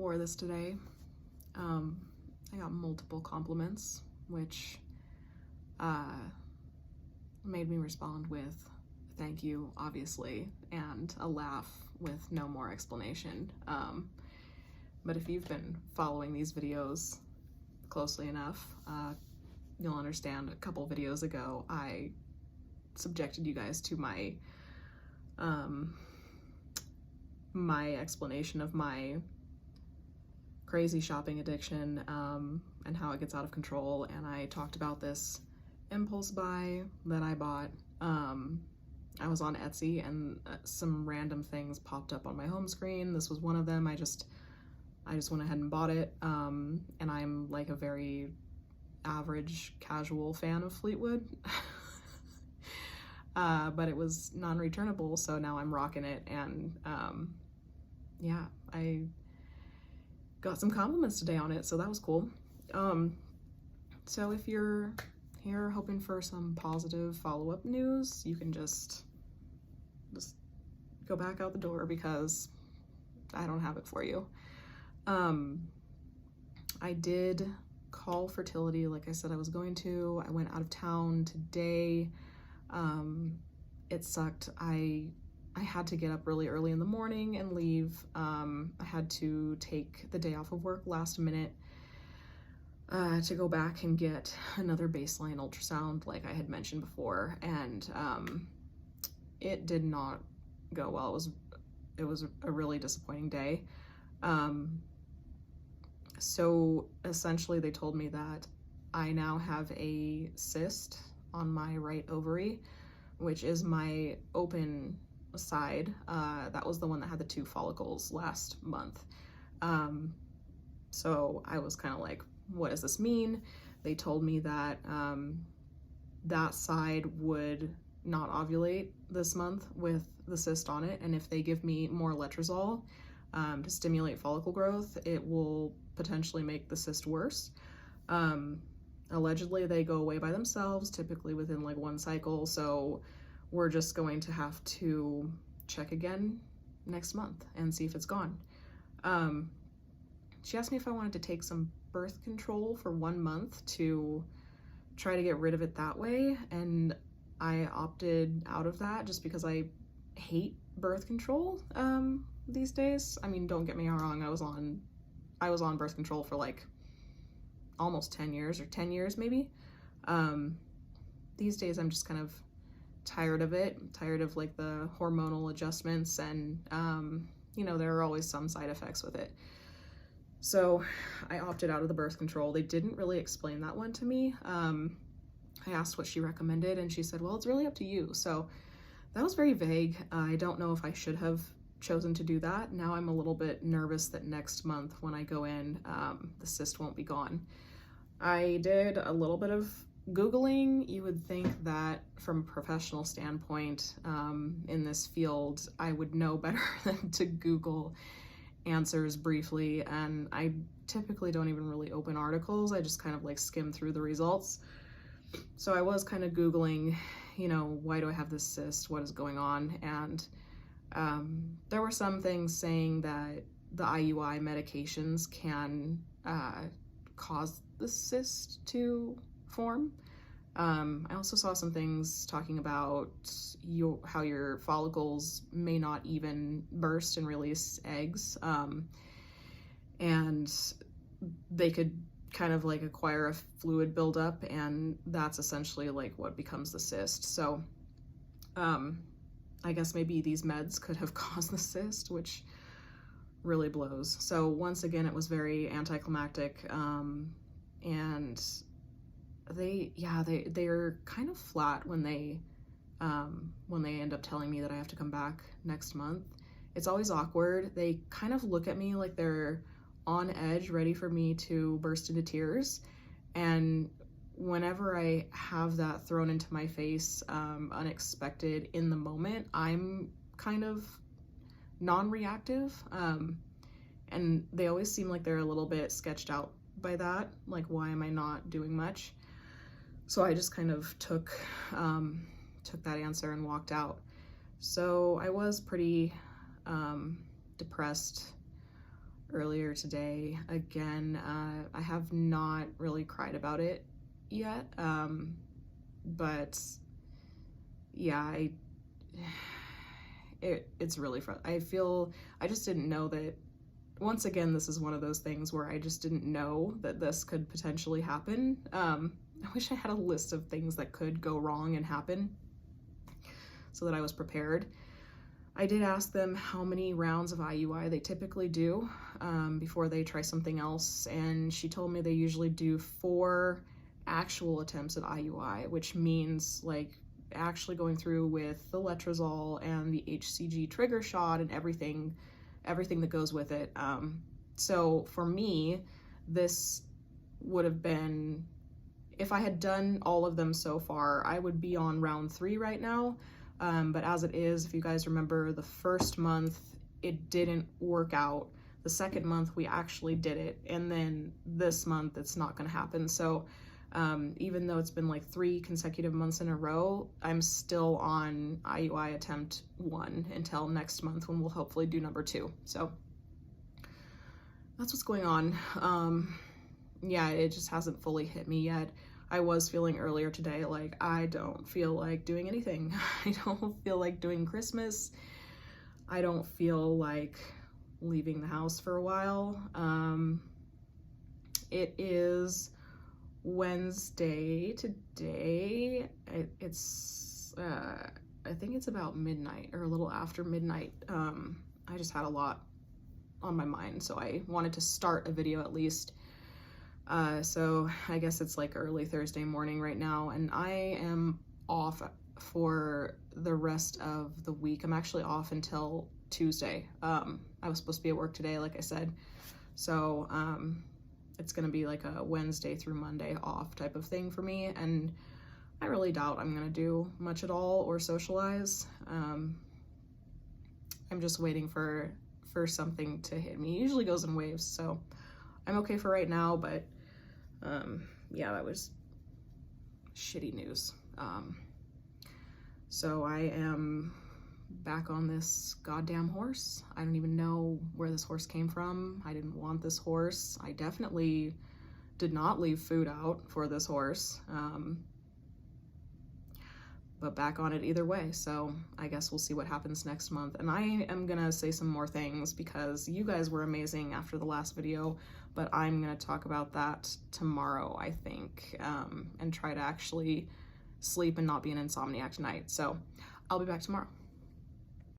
wore this today. I got multiple compliments, which made me respond with thank you, obviously, and a laugh with no more explanation. But if you've been following these videos closely enough, you'll understand a couple videos ago I subjected you guys to my my explanation of my crazy shopping addiction and how it gets out of control, and I talked about this impulse buy that I bought. I was on Etsy and some random things popped up on my home screen. This was one of them. I just went ahead and bought it, and I'm like a very average casual fan of Fleetwood. But it was non-returnable, so now I'm rocking it, and yeah, I got some compliments today on it, so that was cool. So if you're here hoping for some positive follow-up news, you can just go back out the door because I don't have it for you. I did call fertility like I said I was going to. I went out of town today. It sucked. I had to get up really early in the morning and leave. I had to take the day off of work last minute to go back and get another baseline ultrasound like I had mentioned before, and it did not go well. It was a really disappointing day. So essentially they told me that I now have a cyst on my right ovary, which is my open side. That was the one that had the 2 follicles last month. So I was kind of like, what does this mean? They told me that that side would not ovulate this month with the cyst on it, and if they give me more letrozole to stimulate follicle growth, it will potentially make the cyst worse. Allegedly they go away by themselves, typically within like 1 cycle, so we're just going to have to check again next month and see if it's gone. She asked me if I wanted to take some birth control for 1 month to try to get rid of it that way, and I opted out of that just because I hate birth control these days. I mean, don't get me wrong, I was on birth control for like almost 10 years or 10 years maybe. These days I'm just kind of tired of it, tired of like the hormonal adjustments, and you know, there are always some side effects with it. So I opted out of the birth control. They didn't really explain that one to me. I asked what she recommended and she said, well, it's really up to you. So that was very vague. I don't know if I should have chosen to do that. Now I'm a little bit nervous that next month when I go in, the cyst won't be gone. I did a little bit of Googling. You would think that from a professional standpoint in this field, I would know better than to Google answers briefly, and I typically don't even really open articles. I just kind of like skim through the results. So I was kind of Googling, you know, why do I have this cyst? What is going on? And there were some things saying that the IUI medications can cause the cyst to form. I also saw some things talking about how your follicles may not even burst and release eggs, and they could kind of like acquire a fluid buildup, and that's essentially like what becomes the cyst. So I guess maybe these meds could have caused the cyst, which really blows. So once again, it was very anticlimactic, and they're kind of flat when they end up telling me that I have to come back next month. It's always awkward. They kind of look at me like they're on edge, ready for me to burst into tears. And whenever I have that thrown into my face, unexpected in the moment, I'm kind of non-reactive. And they always seem like they're a little bit sketched out by that. Like, why am I not doing much? So I just kind of took that answer and walked out. So I was pretty depressed earlier today. Again, I have not really cried about it yet, but yeah, it's really fun. I just didn't know that. Once again, this is one of those things where I just didn't know that this could potentially happen. I wish I had a list of things that could go wrong and happen so that I was prepared. I did ask them how many rounds of IUI they typically do before they try something else, and she told me they usually do 4 actual attempts at IUI, which means like actually going through with the letrozole and the HCG trigger shot and everything that goes with it. So for me, this would have been, if I had done all of them so far, I would be on round 3 right now. But as it is, if you guys remember, the first month it didn't work out. The second month we actually did it, and then this month it's not going to happen. So even though it's been like 3 consecutive months in a row, I'm still on IUI attempt 1 until next month, when we'll hopefully do number 2. So that's what's going on. Yeah, it just hasn't fully hit me yet. I was feeling earlier today like I don't feel like doing anything. I don't feel like doing Christmas. I don't feel like leaving the house for a while. It is Wednesday today. It's I think it's about midnight or a little after midnight. I just had a lot on my mind, so I wanted to start a video at least. So I guess it's like early Thursday morning right now, and I am off for the rest of the week. I'm actually off until Tuesday. I was supposed to be at work today, like I said, so it's gonna be like a Wednesday through Monday off type of thing for me, and I really doubt I'm gonna do much at all or socialize. I'm just waiting for something to hit me. It usually goes in waves, so I'm okay for right now, but yeah, that was shitty news. So I am back on this goddamn horse. I don't even know where this horse came from. I didn't want this horse. I definitely did not leave food out for this horse. But back on it either way. So I guess we'll see what happens next month. And I am gonna say some more things because you guys were amazing after the last video, but I'm gonna talk about that tomorrow, I think, and try to actually sleep and not be an insomniac tonight. So I'll be back tomorrow.